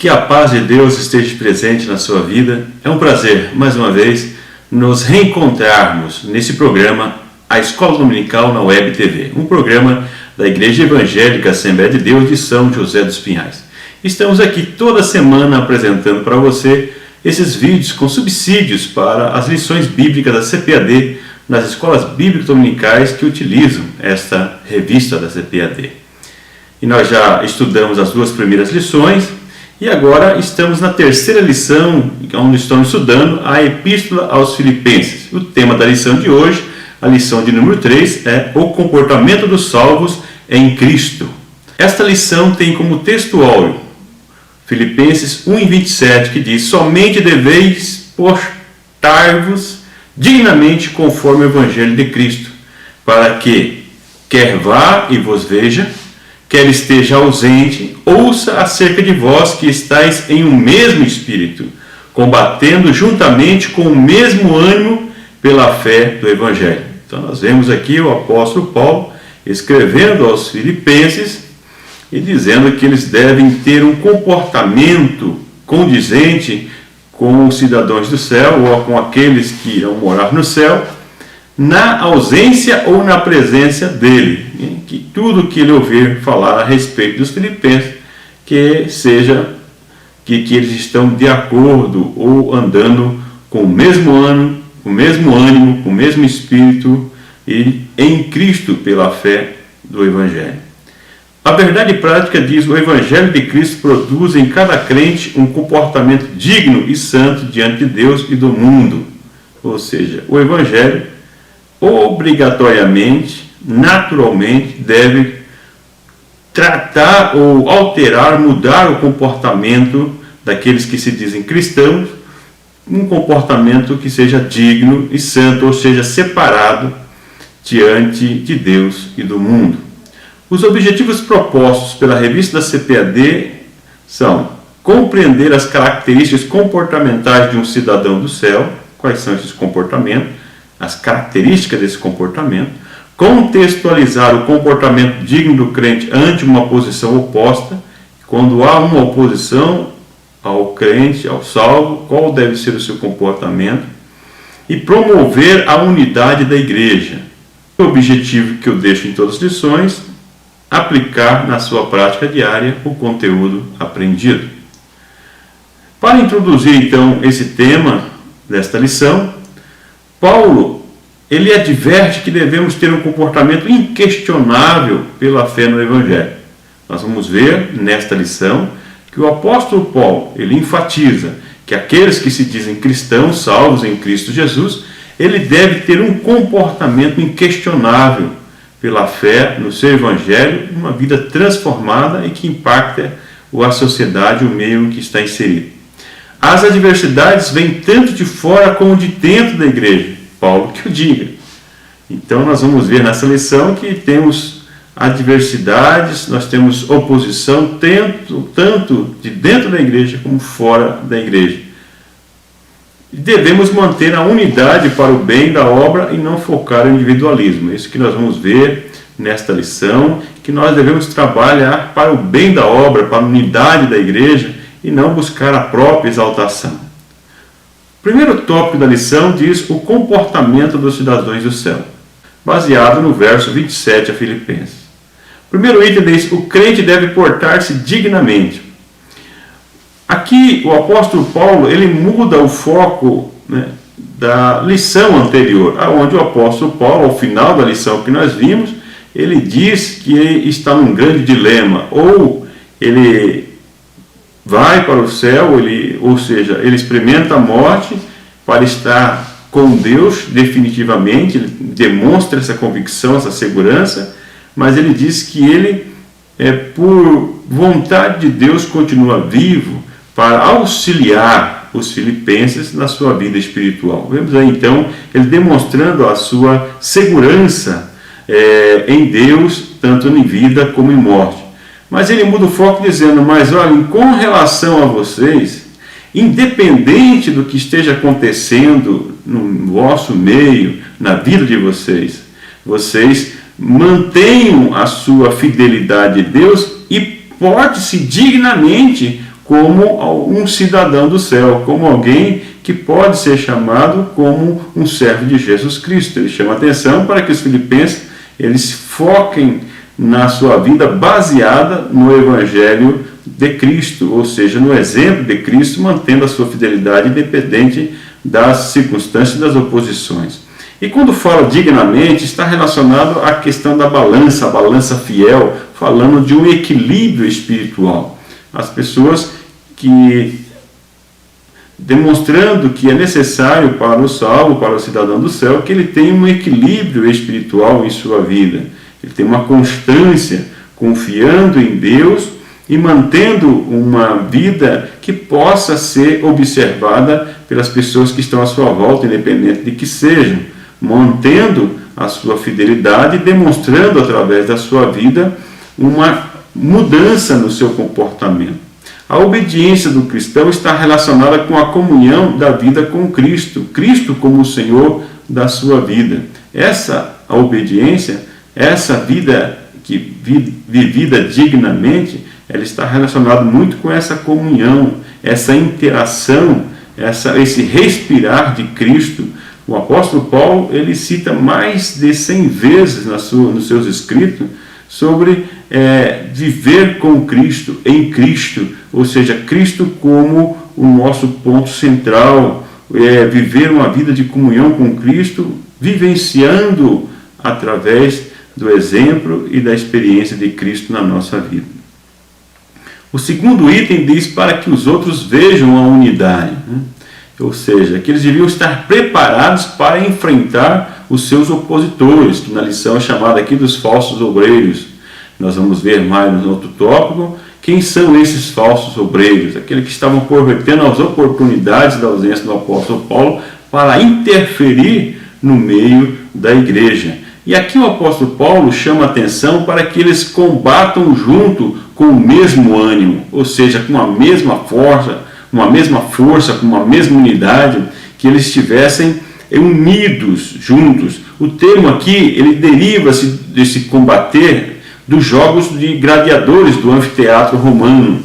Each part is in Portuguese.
Que a paz de Deus esteja presente na sua vida. É um prazer, mais uma vez, nos reencontrarmos nesse programa, a Escola Dominical na Web TV, um programa da Igreja Evangélica Assembleia de Deus de São José dos Pinhais. Estamos aqui toda semana apresentando para você esses vídeos com subsídios para as lições bíblicas da CPAD nas escolas bíblicas dominicais que utilizam esta revista da CPAD. E nós já estudamos as duas primeiras lições e agora estamos na terceira lição, onde estamos estudando a Epístola aos Filipenses. O tema da lição de hoje, a lição de número 3, é o comportamento dos salvos em Cristo. Esta lição tem como texto áureo Filipenses 1:27, que diz: somente deveis portar-vos dignamente conforme o Evangelho de Cristo, para que, quer vá e vos veja, quer esteja ausente, ouça acerca de vós que estáis em um mesmo espírito, combatendo juntamente com o mesmo ânimo pela fé do Evangelho. Então nós vemos aqui o apóstolo Paulo escrevendo aos filipenses e dizendo que eles devem ter um comportamento condizente com os cidadãos do céu ou com aqueles que irão morar no céu, na ausência ou na presença dele, que tudo que ele ouvir falar a respeito dos filipenses, que seja que eles estão de acordo ou andando com o mesmo ânimo, com o mesmo espírito e em Cristo pela fé do Evangelho. A verdade prática diz: o Evangelho de Cristo produz em cada crente um comportamento digno e santo diante de Deus e do mundo. Ou seja, o Evangelho obrigatoriamente, naturalmente, deve tratar ou alterar, mudar o comportamento daqueles que se dizem cristãos, um comportamento que seja digno e santo, ou seja, separado diante de Deus e do mundo. Os objetivos propostos pela revista da CPAD são compreender as características comportamentais de um cidadão do céu. Quais são esses comportamentos? As características desse comportamento, contextualizar o comportamento digno do crente ante uma posição oposta. Quando há uma oposição ao crente, ao salvo, qual deve ser o seu comportamento, e promover a unidade da igreja. O objetivo que eu deixo em todas as lições: aplicar na sua prática diária o conteúdo aprendido. Para introduzir então esse tema desta lição, Paulo, ele adverte que devemos ter um comportamento inquestionável pela fé no Evangelho. Nós vamos ver nesta lição que o apóstolo Paulo, ele enfatiza que aqueles que se dizem cristãos, salvos em Cristo Jesus, ele deve ter um comportamento inquestionável pela fé no seu Evangelho, uma vida transformada e que impacta a sociedade, o meio em que está inserido. As adversidades vêm tanto de fora como de dentro da igreja, Paulo que o diga. Então nós vamos ver nessa lição que temos adversidades, nós temos oposição tanto de dentro da igreja como fora da igreja. E devemos manter a unidade para o bem da obra e não focar no individualismo. É isso que nós vamos ver nesta lição, que nós devemos trabalhar para o bem da obra, para a unidade da igreja, e não buscar a própria exaltação. O primeiro tópico da lição diz o comportamento dos cidadãos do céu, baseado no verso 27 a Filipenses. O primeiro item diz: o crente deve portar-se dignamente. Aqui o apóstolo Paulo, ele muda o foco, da lição anterior, onde o apóstolo Paulo, ao final da lição que nós vimos, ele diz que ele está num grande dilema: ou ele vai para o céu, ou seja, ele experimenta a morte para estar com Deus definitivamente, ele demonstra essa convicção, essa segurança, mas ele diz que ele, por vontade de Deus, continua vivo para auxiliar os filipenses na sua vida espiritual. Vemos aí então ele demonstrando a sua segurança em Deus, tanto em vida como em morte. Mas ele muda o foco dizendo: mas olhem, com relação a vocês, independente do que esteja acontecendo no vosso meio, na vida de vocês, vocês mantenham a sua fidelidade a Deus e porte-se dignamente como um cidadão do céu, como alguém que pode ser chamado como um servo de Jesus Cristo. Ele chama atenção para que os filipenses eles foquem na sua vida baseada no Evangelho de Cristo, ou seja, no exemplo de Cristo, mantendo a sua fidelidade independente das circunstâncias e das oposições. E quando fala dignamente, está relacionado à questão da balança, a balança fiel, falando de um equilíbrio espiritual. As pessoas que, demonstrando que é necessário para o salvo, para o cidadão do céu, que ele tenha um equilíbrio espiritual em sua vida. Ele tem uma constância, confiando em Deus e mantendo uma vida que possa ser observada pelas pessoas que estão à sua volta, independente de que sejam, mantendo a sua fidelidade e demonstrando através da sua vida uma mudança no seu comportamento. A obediência do cristão está relacionada com a comunhão da vida com Cristo, Cristo como o Senhor da sua vida. A obediência, essa vida vivida dignamente, ela está relacionada muito com essa comunhão, essa interação, esse respirar de Cristo. O apóstolo Paulo, ele cita mais de 100 vezes nos seus escritos sobre viver com Cristo, em Cristo, ou seja, Cristo como o nosso ponto central, viver uma vida de comunhão com Cristo, vivenciando através do exemplo e da experiência de Cristo na nossa vida. O segundo item diz para que os outros vejam a unidade, ou seja, que eles deviam estar preparados para enfrentar os seus opositores, que na lição é chamada aqui dos falsos obreiros. Nós vamos ver mais no outro tópico quem são esses falsos obreiros, aqueles que estavam aproveitando as oportunidades da ausência do apóstolo Paulo para interferir no meio da igreja. E aqui o apóstolo Paulo chama a atenção para que eles combatam junto com o mesmo ânimo, ou seja, com a mesma força, com a mesma unidade, que eles estivessem unidos, juntos. O termo aqui, ele deriva-se desse combater dos jogos de gladiadores do anfiteatro romano,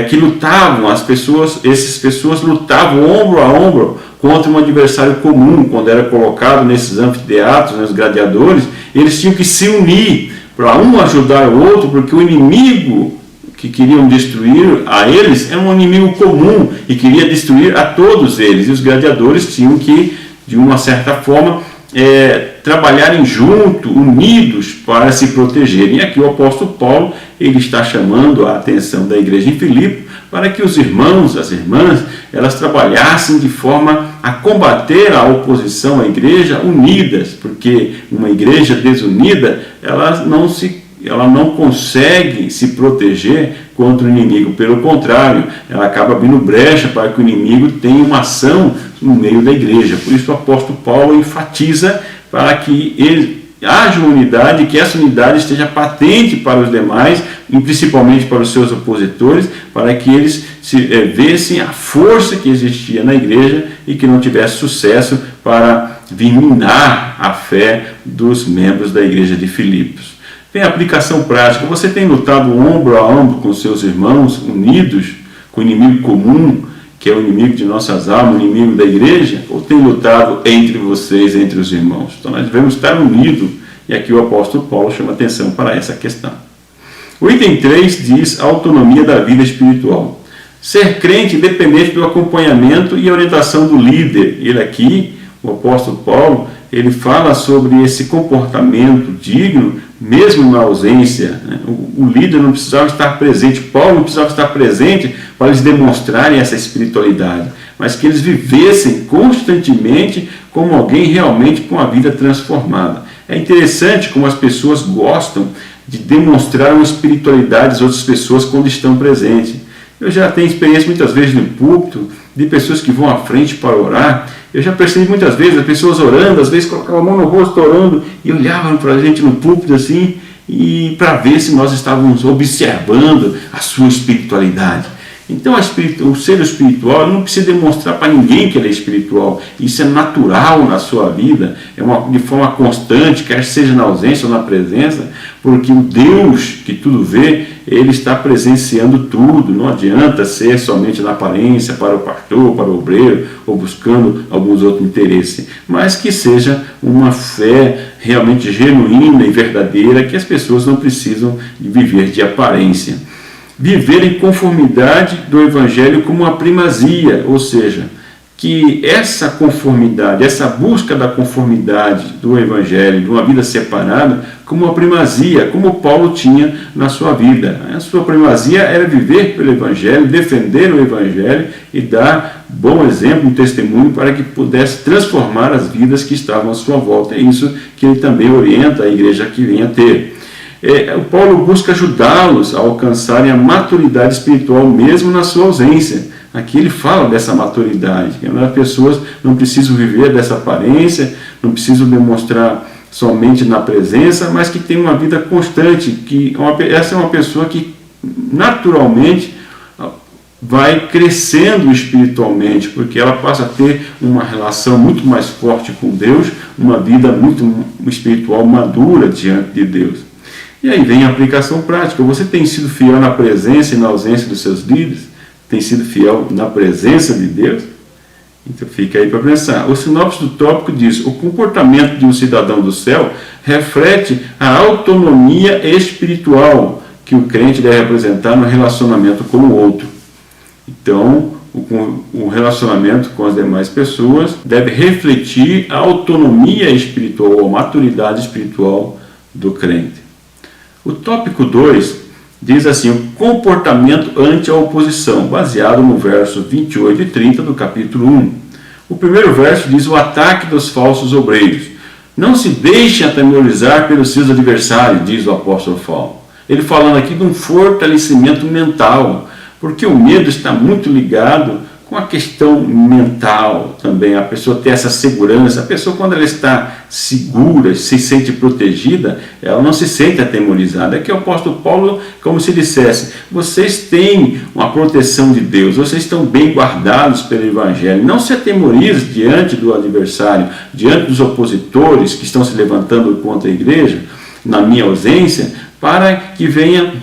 que lutavam, essas pessoas lutavam ombro a ombro contra um adversário comum. Quando era colocado nesses anfiteatros, os gladiadores, eles tinham que se unir para um ajudar o outro, porque o inimigo que queriam destruir a eles era um inimigo comum e queria destruir a todos eles. E os gladiadores tinham que, de uma certa forma, trabalharem junto, unidos, para se protegerem. E aqui o apóstolo Paulo ele está chamando a atenção da igreja em Filipe para que os irmãos, as irmãs, elas trabalhassem de forma a combater a oposição à igreja unidas, porque uma igreja desunida, ela não consegue se proteger contra o inimigo. Pelo contrário, ela acaba abrindo brecha para que o inimigo tenha uma ação no meio da igreja. Por isso o apóstolo Paulo enfatiza para que haja unidade, que essa unidade esteja patente para os demais, e principalmente para os seus opositores, para que eles vissem a força que existia na igreja e que não tivesse sucesso para minar a fé dos membros da igreja de Filipos. Tem aplicação prática. Você tem lutado ombro a ombro com seus irmãos, unidos com o inimigo comum, que é o inimigo de nossas almas, o inimigo da igreja, ou tem lutado entre vocês, entre os irmãos? Então nós devemos estar unidos, e aqui o apóstolo Paulo chama atenção para essa questão. O item 3 diz a autonomia da vida espiritual. Ser crente independente do acompanhamento e orientação do líder. Ele aqui, o apóstolo Paulo, ele fala sobre esse comportamento digno, mesmo na ausência. O líder não precisava estar presente, Paulo não precisava estar presente para eles demonstrarem essa espiritualidade, mas que eles vivessem constantemente como alguém realmente com a vida transformada. É interessante como as pessoas gostam de demonstrar uma espiritualidade às outras pessoas quando estão presentes. Eu já tenho experiência muitas vezes no púlpito, de pessoas que vão à frente para orar. Eu já percebi muitas vezes as pessoas orando, às vezes colocavam a mão no rosto orando e olhavam para a gente no púlpito assim, e para ver se nós estávamos observando a sua espiritualidade. Então o ser espiritual não precisa demonstrar para ninguém que ele é espiritual. Isso é natural na sua vida, de forma constante, quer seja na ausência ou na presença, porque o Deus que tudo vê, ele está presenciando tudo. Não adianta ser somente na aparência para o pastor, para o obreiro, ou buscando alguns outros interesses, mas que seja uma fé realmente genuína e verdadeira, que as pessoas não precisam viver de aparência. Viver em conformidade do Evangelho como uma primazia, ou seja, que essa conformidade, essa busca da conformidade do Evangelho, de uma vida separada, como uma primazia, como Paulo tinha na sua vida. A sua primazia era viver pelo Evangelho, defender o Evangelho e dar bom exemplo, um testemunho para que pudesse transformar as vidas que estavam à sua volta. É isso que ele também orienta a igreja que vem a ter. O Paulo busca ajudá-los a alcançarem a maturidade espiritual mesmo na sua ausência. Aqui ele fala dessa maturidade, que as pessoas não precisam viver dessa aparência, não precisam demonstrar somente na presença, mas que tem uma vida constante, essa é uma pessoa que naturalmente vai crescendo espiritualmente, porque ela passa a ter uma relação muito mais forte com Deus, uma vida muito espiritual madura diante de Deus. E aí vem a aplicação prática. Você tem sido fiel na presença e na ausência dos seus líderes? Tem sido fiel na presença de Deus? Então fica aí para pensar. O sinopse do tópico diz: o comportamento de um cidadão do céu reflete a autonomia espiritual que o crente deve apresentar no relacionamento com o outro. Então, o relacionamento com as demais pessoas deve refletir a autonomia espiritual, a maturidade espiritual do crente. O tópico 2 diz assim: o comportamento ante a oposição, baseado no verso 28 e 30 do capítulo 1. O primeiro verso diz: o ataque dos falsos obreiros. Não se deixe atemorizar pelos seus adversários, diz o apóstolo Paulo. Ele falando aqui de um fortalecimento mental, porque o medo está muito ligado com a questão mental também. A pessoa ter essa segurança, a pessoa quando ela está segura, se sente protegida, ela não se sente atemorizada. Aqui o apóstolo Paulo, como se dissesse: vocês têm uma proteção de Deus, vocês estão bem guardados pelo Evangelho, não se atemorize diante do adversário, diante dos opositores que estão se levantando contra a igreja, na minha ausência, para que venha...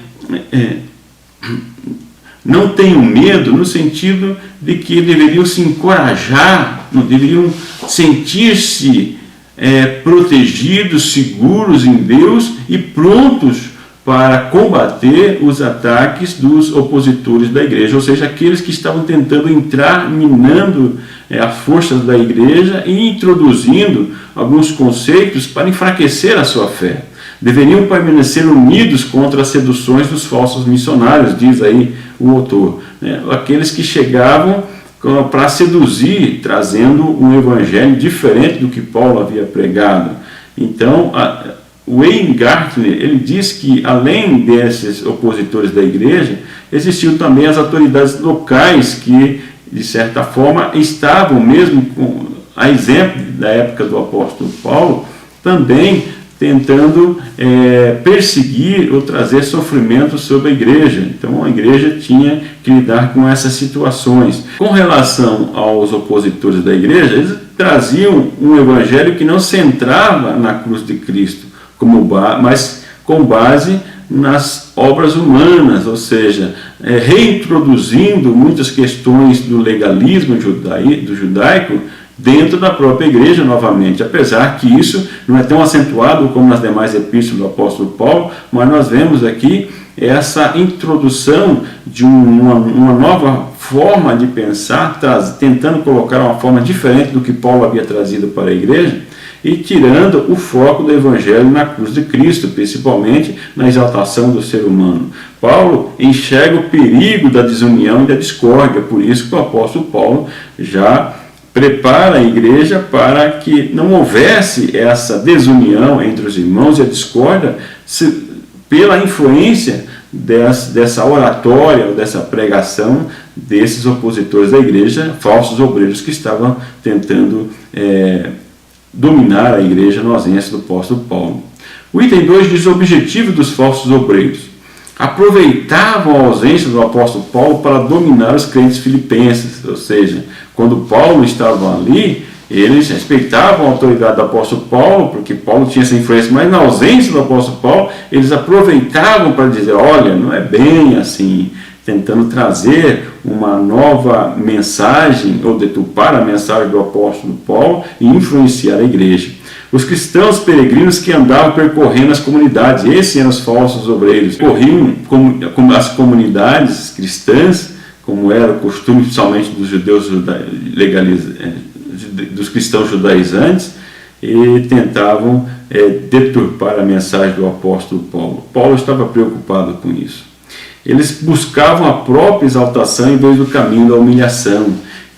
Não tenham medo no sentido de que deveriam se encorajar, não deveriam sentir-se protegidos, seguros em Deus e prontos para combater os ataques dos opositores da igreja, ou seja, aqueles que estavam tentando entrar, minando as forças da igreja e introduzindo alguns conceitos para enfraquecer a sua fé. Deveriam permanecer unidos contra as seduções dos falsos missionários, diz aí o autor. Aqueles que chegavam para seduzir, trazendo um evangelho diferente do que Paulo havia pregado. Então, o Wayne Gartner, ele diz que, além desses opositores da igreja, existiam também as autoridades locais que, de certa forma, estavam mesmo, a exemplo da época do apóstolo Paulo, também tentando perseguir ou trazer sofrimento sobre a igreja. Então a igreja tinha que lidar com essas situações. Com relação aos opositores da igreja, eles traziam um evangelho que não centrava na cruz de Cristo, mas com base nas obras humanas, ou seja, reintroduzindo muitas questões do legalismo judaico dentro da própria igreja novamente, apesar que isso não é tão acentuado como nas demais epístolas do apóstolo Paulo, mas nós vemos aqui essa introdução de uma nova forma de pensar, tentando colocar uma forma diferente do que Paulo havia trazido para a igreja e tirando o foco do evangelho na cruz de Cristo, principalmente na exaltação do ser humano. Paulo enxerga o perigo da desunião e da discórdia, por isso que o apóstolo Paulo já prepara a igreja para que não houvesse essa desunião entre os irmãos e a discórdia pela influência dessa oratória, dessa pregação desses opositores da igreja, falsos obreiros que estavam tentando dominar a igreja na ausência do apóstolo Paulo. O item 2 diz o objetivo dos falsos obreiros. aproveitavam a ausência do apóstolo Paulo para dominar os crentes filipenses. Ou seja, quando Paulo estava ali, eles respeitavam a autoridade do apóstolo Paulo, porque Paulo tinha essa influência, mas na ausência do apóstolo Paulo, eles aproveitavam para dizer: olha, não é bem assim, tentando trazer uma nova mensagem, ou deturpar a mensagem do apóstolo Paulo e influenciar a igreja. Os cristãos peregrinos que andavam percorrendo as comunidades, esses eram os falsos obreiros, corriam como as comunidades cristãs, como era o costume, principalmente dos judeus dos cristãos judaizantes, e tentavam deturpar a mensagem do apóstolo Paulo. Paulo estava preocupado com isso. Eles buscavam a própria exaltação em vez do caminho da humilhação.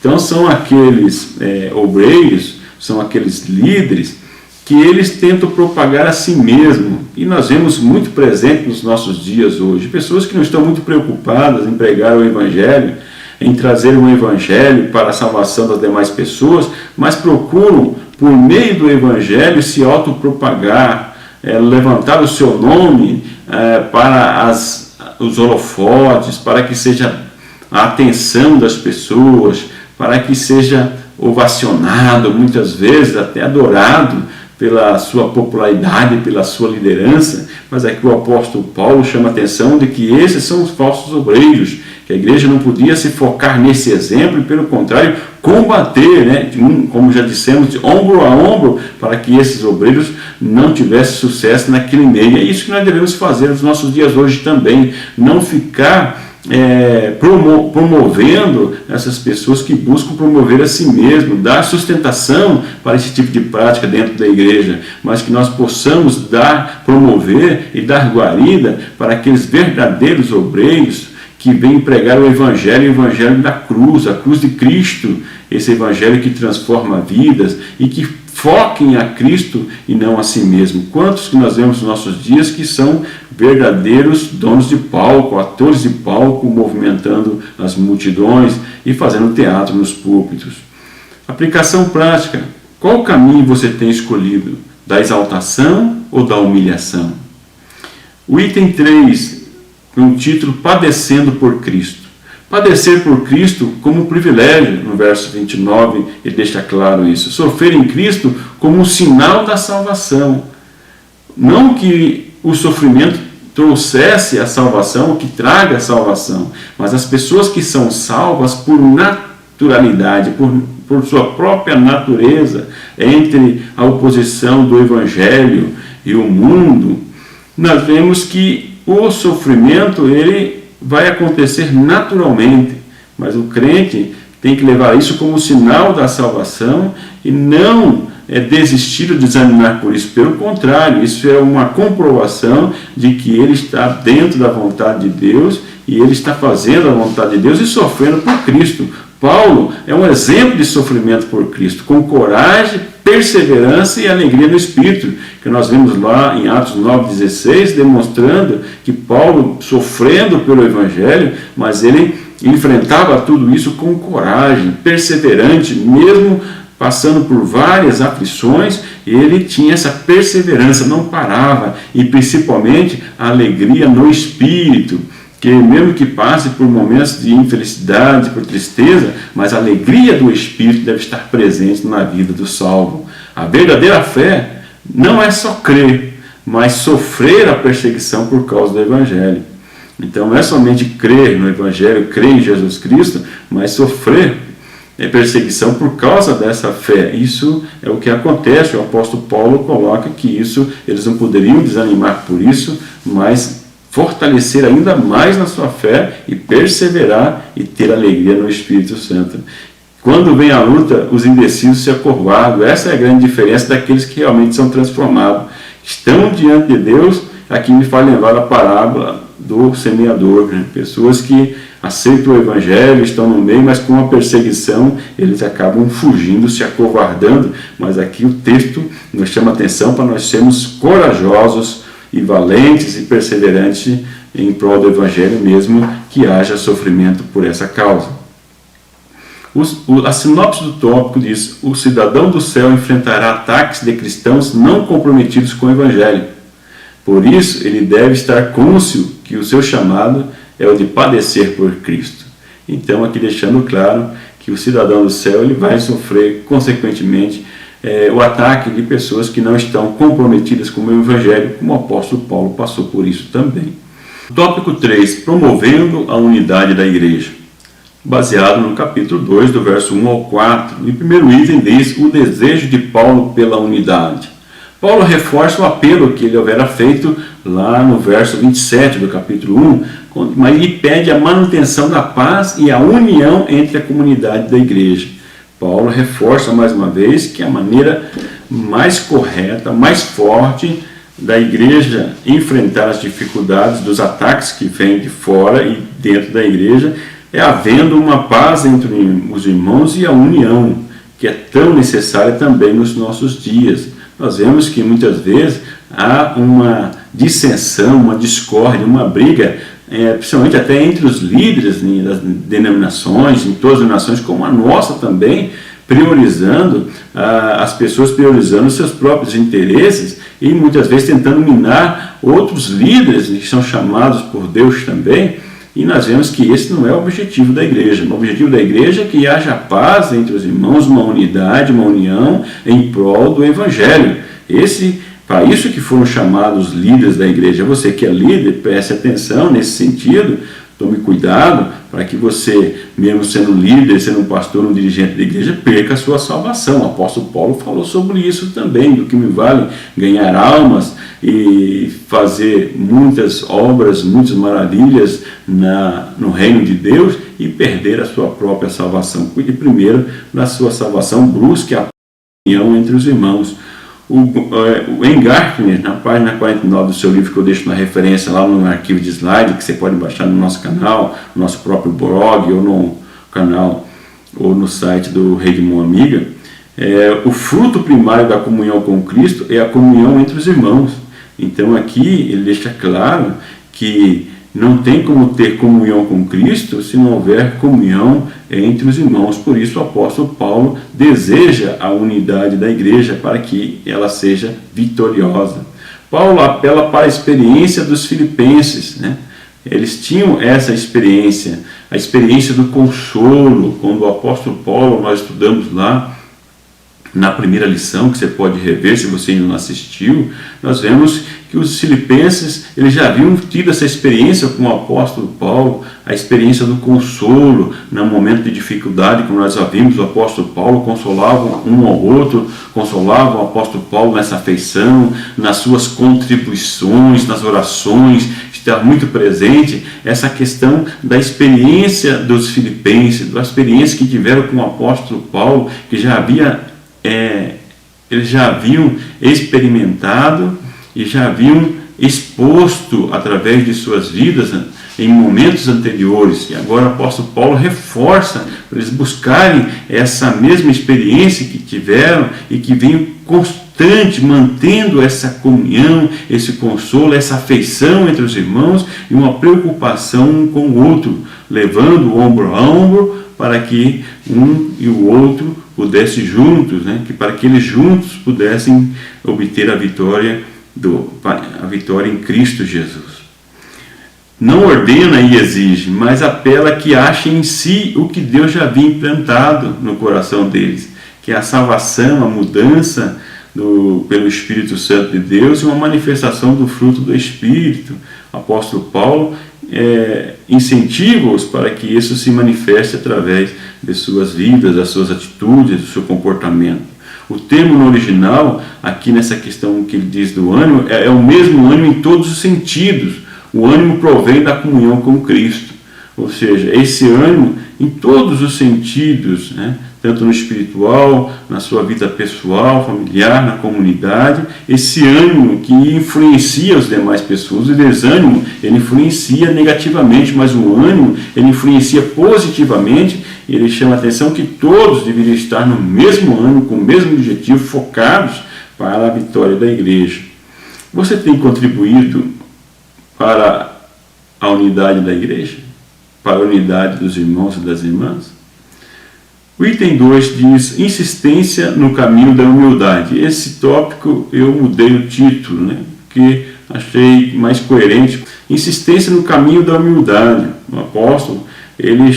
Então são aqueles obreiros, são aqueles líderes que eles tentam propagar a si mesmo, e nós vemos muito presente nos nossos dias hoje, pessoas que não estão muito preocupadas em pregar o Evangelho, em trazer o Evangelho para a salvação das demais pessoas, mas procuram, por meio do Evangelho, se autopropagar, levantar o seu nome para os holofotes, para que seja a atenção das pessoas, para que seja ovacionado, muitas vezes até adorado pela sua popularidade, pela sua liderança. Mas aqui o apóstolo Paulo chama a atenção de que esses são os falsos obreiros, que a igreja não podia se focar nesse exemplo e, pelo contrário, combater, como já dissemos, de ombro a ombro, para que esses obreiros não tivessem sucesso naquele meio. É isso que nós devemos fazer nos nossos dias hoje também, não ficar promovendo essas pessoas que buscam promover a si mesmo, dar sustentação para esse tipo de prática dentro da igreja, mas que nós possamos promover e dar guarida para aqueles verdadeiros obreiros que vêm pregar o Evangelho da cruz, a cruz de Cristo, esse Evangelho que transforma vidas e que foquem a Cristo e não a si mesmo. Quantos que nós vemos nos nossos dias que são verdadeiros donos de palco, atores de palco, movimentando as multidões e fazendo teatro nos púlpitos? Aplicação prática: qual caminho você tem escolhido? Da exaltação ou da humilhação? O item 3, com o título Padecendo por Cristo. Padecer por Cristo como um privilégio, no verso 29 ele deixa claro isso. Sofrer em Cristo como um sinal da salvação. Não que o sofrimento trouxesse a salvação, ou que traga a salvação, mas as pessoas que são salvas por naturalidade, por sua própria natureza, entre a oposição do Evangelho e o mundo, nós vemos que o sofrimento ele vai acontecer naturalmente, mas o crente tem que levar isso como sinal da salvação e não desistir ou desanimar por isso. Pelo contrário, isso é uma comprovação de que ele está dentro da vontade de Deus e ele está fazendo a vontade de Deus e sofrendo por Cristo. Paulo é um exemplo de sofrimento por Cristo, com coragem, perseverança e alegria no Espírito, que nós vemos lá em Atos 9,16, demonstrando que Paulo, sofrendo pelo Evangelho, mas ele enfrentava tudo isso com coragem, perseverante, mesmo passando por várias aflições, ele tinha essa perseverança, não parava, e principalmente a alegria no Espírito, que mesmo que passe por momentos de infelicidade, por tristeza, mas a alegria do Espírito deve estar presente na vida do salvo. A verdadeira fé não é só crer, mas sofrer a perseguição por causa do Evangelho. Então não é somente crer no Evangelho, crer em Jesus Cristo, mas sofrer perseguição por causa dessa fé. Isso é o que acontece. O apóstolo Paulo coloca que isso, eles não poderiam desanimar por isso, mas fortalecer ainda mais na sua fé e perseverar e ter alegria no Espírito Santo. Quando vem a luta, os indecisos se acovardam. Essa é a grande diferença daqueles que realmente são transformados. Estão diante de Deus. Aqui me faz lembrar a parábola do semeador. Pessoas que aceitam o Evangelho, estão no meio, mas com a perseguição eles acabam fugindo, se acovardando. Mas aqui o texto nos chama a atenção para nós sermos corajosos e valentes e perseverantes em prol do Evangelho, mesmo que haja sofrimento por essa causa. A sinopse do tópico diz: o cidadão do céu enfrentará ataques de cristãos não comprometidos com o Evangelho. Por isso, ele deve estar cônscio que o seu chamado é o de padecer por Cristo. Então, aqui deixando claro que o cidadão do céu ele vai sofrer, consequentemente, o ataque de pessoas que não estão comprometidas com o Evangelho, como o apóstolo Paulo passou por isso também. Tópico 3. Promovendo a unidade da igreja. Baseado no capítulo 2, do verso 1 ao 4. E o primeiro item diz o desejo de Paulo pela unidade. Paulo reforça o apelo que ele houvera feito lá no verso 27 do capítulo 1, mas ele pede a manutenção da paz e a união entre a comunidade da igreja. Paulo reforça mais uma vez que a maneira mais correta, mais forte da igreja enfrentar as dificuldades dos ataques que vêm de fora e dentro da igreja é havendo uma paz entre os irmãos e a união, que é tão necessária também nos nossos dias. Nós vemos que muitas vezes há uma dissensão, uma discórdia, uma briga, principalmente até entre os líderes das denominações, em todas as denominações, como a nossa também, priorizando, as pessoas priorizando seus próprios interesses e muitas vezes tentando minar outros líderes que são chamados por Deus também. E nós vemos que esse não é o objetivo da igreja. O objetivo da igreja é que haja paz entre os irmãos, uma unidade, uma união em prol do Evangelho. Para isso que foram chamados líderes da igreja. Você que é líder, preste atenção nesse sentido, tome cuidado para que você, mesmo sendo líder, sendo um pastor, um dirigente da igreja, perca a sua salvação. O apóstolo Paulo falou sobre isso também, do que me vale ganhar almas e fazer muitas obras, muitas maravilhas no reino de Deus e perder a sua própria salvação. Cuide primeiro da sua salvação, busque a união entre os irmãos. O Engartner, na página 49 do seu livro, que eu deixo na referência lá no arquivo de slide, que você pode baixar no nosso canal, no nosso próprio blog, ou no canal, ou no site do Rede Mão Amiga, o fruto primário da comunhão com Cristo é a comunhão entre os irmãos. Então aqui ele deixa claro que não tem como ter comunhão com Cristo se não houver comunhão entre os irmãos. Por isso o apóstolo Paulo deseja a unidade da igreja para que ela seja vitoriosa. Paulo apela para a experiência dos filipenses, né? Eles tinham essa experiência, a experiência do consolo. Quando o apóstolo Paulo, nós estudamos lá na primeira lição, que você pode rever se você ainda não assistiu, nós vemos que os filipenses eles já haviam tido essa experiência com o apóstolo Paulo, a experiência do consolo no momento de dificuldade, como nós já vimos, o apóstolo Paulo consolava um ao outro, consolava o apóstolo Paulo nessa afeição, nas suas contribuições, nas orações, está muito presente essa questão da experiência dos filipenses, da experiência que tiveram com o apóstolo Paulo, que eles já haviam experimentado e já haviam exposto através de suas vidas em momentos anteriores. E agora o apóstolo Paulo reforça para eles buscarem essa mesma experiência que tiveram e que vinham constante, mantendo essa comunhão, esse consolo, essa afeição entre os irmãos e uma preocupação um com o outro, levando ombro a ombro para que um e o outro pudessem juntos, né? Para que eles juntos pudessem obter a vitória em Cristo Jesus. Não ordena e exige, mas apela que achem em si o que Deus já havia implantado no coração deles, que é a salvação, a mudança pelo Espírito Santo de Deus e uma manifestação do fruto do Espírito. O apóstolo Paulo incentiva-os para que isso se manifeste através de suas vidas, das suas atitudes, do seu comportamento. O termo no original, aqui nessa questão que ele diz do ânimo, é o mesmo ânimo em todos os sentidos. O ânimo provém da comunhão com Cristo. Ou seja, esse ânimo em todos os sentidos, né? Tanto no espiritual, na sua vida pessoal, familiar, na comunidade, esse ânimo que influencia as demais pessoas. O desânimo, ele influencia negativamente, mas o ânimo, ele influencia positivamente, e ele chama a atenção que todos deveriam estar no mesmo ânimo, com o mesmo objetivo, focados para a vitória da igreja. Você tem contribuído para a unidade da igreja? Para a unidade dos irmãos e das irmãs? O item 2 diz insistência no caminho da humildade. Esse tópico eu mudei o título, né? Porque achei mais coerente. Insistência no caminho da humildade. O apóstolo, ele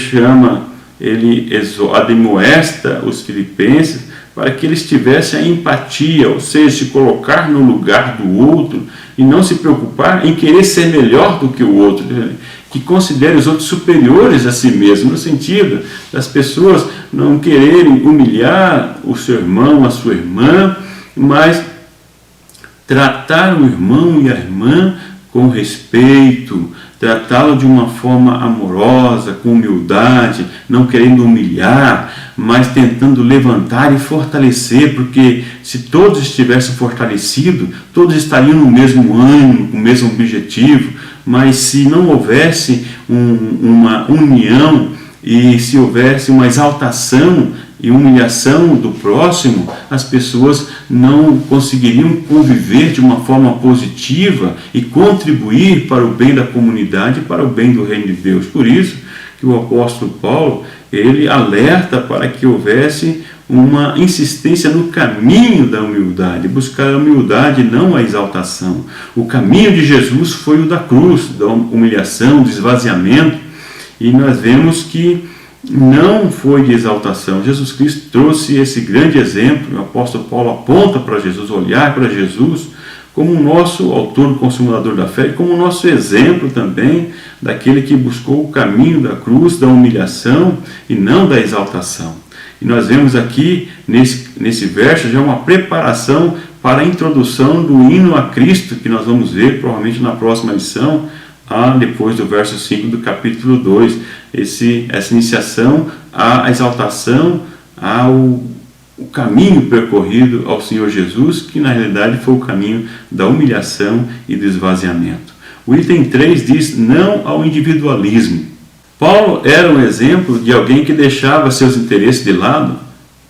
admoesta os filipenses para que eles tivessem a empatia, ou seja, se colocar no lugar do outro e não se preocupar em querer ser melhor do que o outro, que considere os outros superiores a si mesmo, no sentido das pessoas não quererem humilhar o seu irmão, a sua irmã, mas tratar o irmão e a irmã com respeito, tratá-lo de uma forma amorosa, com humildade, não querendo humilhar, mas tentando levantar e fortalecer, porque se todos estivessem fortalecidos, todos estariam no mesmo ânimo, com o mesmo objetivo, mas se não houvesse uma união e se houvesse uma exaltação e humilhação do próximo, as pessoas não conseguiriam conviver de uma forma positiva e contribuir para o bem da comunidade, para o bem do reino de Deus. Por isso que o apóstolo Paulo, ele alerta para que houvesse uma insistência no caminho da humildade, buscar a humildade, não a exaltação. O caminho de Jesus foi o da cruz, da humilhação, do esvaziamento, e nós vemos que não foi de exaltação. Jesus Cristo trouxe esse grande exemplo. O apóstolo Paulo aponta para Jesus, olhar para Jesus como o nosso autor e consumador da fé, e como o nosso exemplo também daquele que buscou o caminho da cruz, da humilhação e não da exaltação. E nós vemos aqui nesse verso já uma preparação para a introdução do hino a Cristo, que nós vamos ver provavelmente na próxima lição, depois do verso 5 do capítulo 2, essa iniciação à exaltação, ao caminho percorrido ao Senhor Jesus, que na realidade foi o caminho da humilhação e do esvaziamento. O item 3 diz não ao individualismo. Paulo era um exemplo de alguém que deixava seus interesses de lado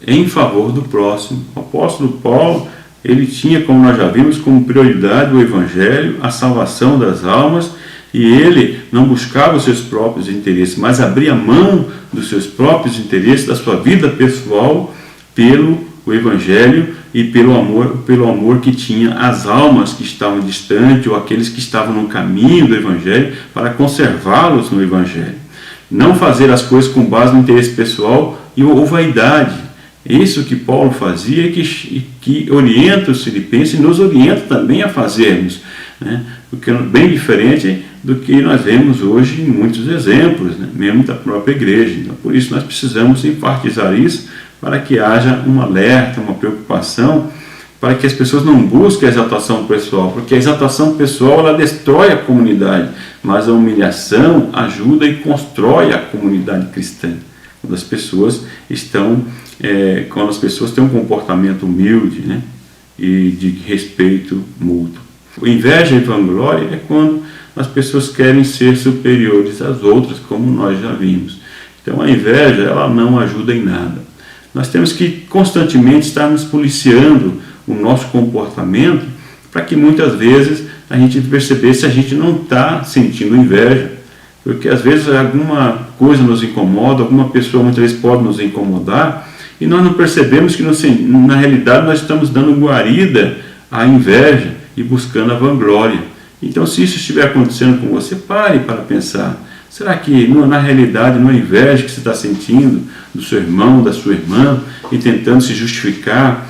em favor do próximo. O apóstolo Paulo, ele tinha, como nós já vimos, como prioridade o Evangelho, a salvação das almas, e ele não buscava os seus próprios interesses, mas abria mão dos seus próprios interesses, da sua vida pessoal, pelo Evangelho e pelo amor que tinha às almas que estavam distantes ou aqueles que estavam no caminho do Evangelho, para conservá-los no Evangelho. Não fazer as coisas com base no interesse pessoal ou vaidade. Isso que Paulo fazia e que orienta os filipenses e nos orienta também a fazermos, né? Porque é bem diferente do que nós vemos hoje em muitos exemplos, né? Mesmo da própria igreja. Então, por isso nós precisamos enfatizar isso, para que haja um alerta, uma preocupação, para que as pessoas não busquem a exaltação pessoal, porque a exaltação pessoal ela destrói a comunidade, mas a humilhação ajuda e constrói a comunidade cristã. Quando as pessoas têm um comportamento humilde, né, e de respeito mútuo. Inveja e vanglória é quando as pessoas querem ser superiores às outras, como nós já vimos. Então a inveja ela não ajuda em nada. Nós temos que constantemente estarmos policiando o nosso comportamento, para que muitas vezes a gente perceber se a gente não está sentindo inveja, porque às vezes alguma coisa nos incomoda, alguma pessoa muitas vezes pode nos incomodar, e nós não percebemos que na realidade nós estamos dando guarida à inveja e buscando a vanglória. Então, se isso estiver acontecendo com você, pare para pensar. Será que na realidade não é inveja que você está sentindo do seu irmão, da sua irmã, e tentando se justificar,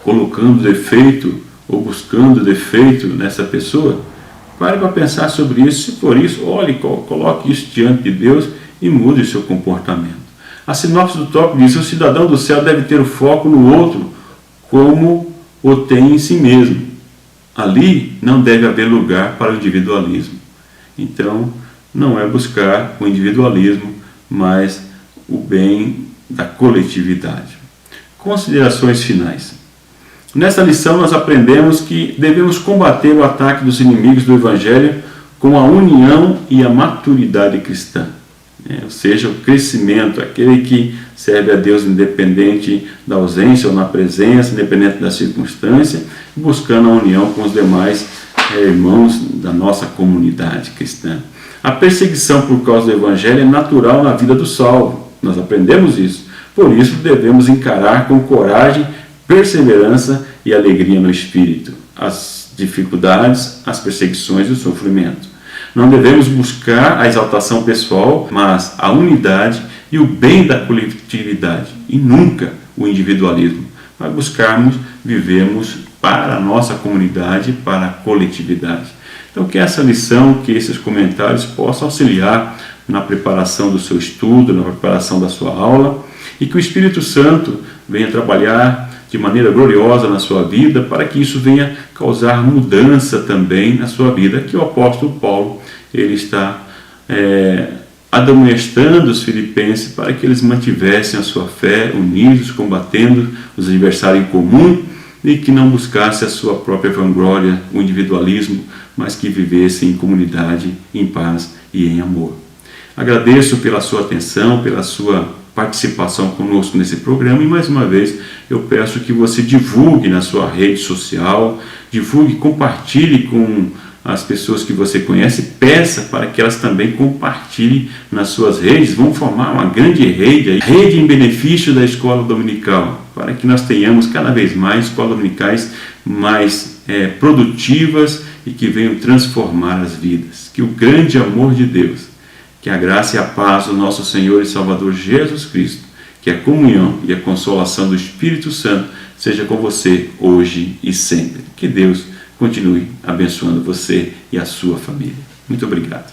colocando defeito ou buscando defeito nessa pessoa? Pare para pensar sobre isso. Se for isso, olhe, coloque isso diante de Deus e mude o seu comportamento. A sinopse do tópico diz: o cidadão do céu deve ter o foco no outro como o tem em si mesmo. Ali não deve haver lugar para o individualismo. Então, não é buscar o individualismo, mas o bem da coletividade. Considerações finais. Nesta lição nós aprendemos que devemos combater o ataque dos inimigos do Evangelho com a união e a maturidade cristã. Ou seja, o crescimento, aquele que serve a Deus independente da ausência ou na presença, independente da circunstância, buscando a união com os demais irmãos da nossa comunidade cristã. A perseguição por causa do Evangelho é natural na vida do salvo. Nós aprendemos isso. Por isso devemos encarar com coragem, perseverança e alegria no Espírito. as dificuldades, as perseguições e o sofrimento. Não devemos buscar a exaltação pessoal, mas a unidade e o bem da coletividade, e nunca o individualismo. Para buscarmos, vivemos para a nossa comunidade, para a coletividade. Então, que essa lição, que esses comentários possam auxiliar na preparação do seu estudo, na preparação da sua aula, e que o Espírito Santo venha trabalhar de maneira gloriosa na sua vida, para que isso venha causar mudança também na sua vida, que o apóstolo Paulo ele está admoestando os filipenses para que eles mantivessem a sua fé, unidos, combatendo os adversários em comum, e que não buscasse a sua própria vanglória, o individualismo, mas que vivessem em comunidade, em paz e em amor. Agradeço pela sua atenção, pela sua participação conosco nesse programa, e mais uma vez eu peço que você divulgue na sua rede social, divulgue, compartilhe com as pessoas que você conhece, peça para que elas também compartilhem nas suas redes. Vamos formar uma grande rede em benefício da escola dominical, para que nós tenhamos cada vez mais escolas dominicais mais produtivas e que venham transformar as vidas. Que o grande amor de Deus, que a graça e a paz do nosso Senhor e Salvador Jesus Cristo, que a comunhão e a consolação do Espírito Santo seja com você hoje e sempre. Que Deus continue abençoando você e a sua família. Muito obrigado.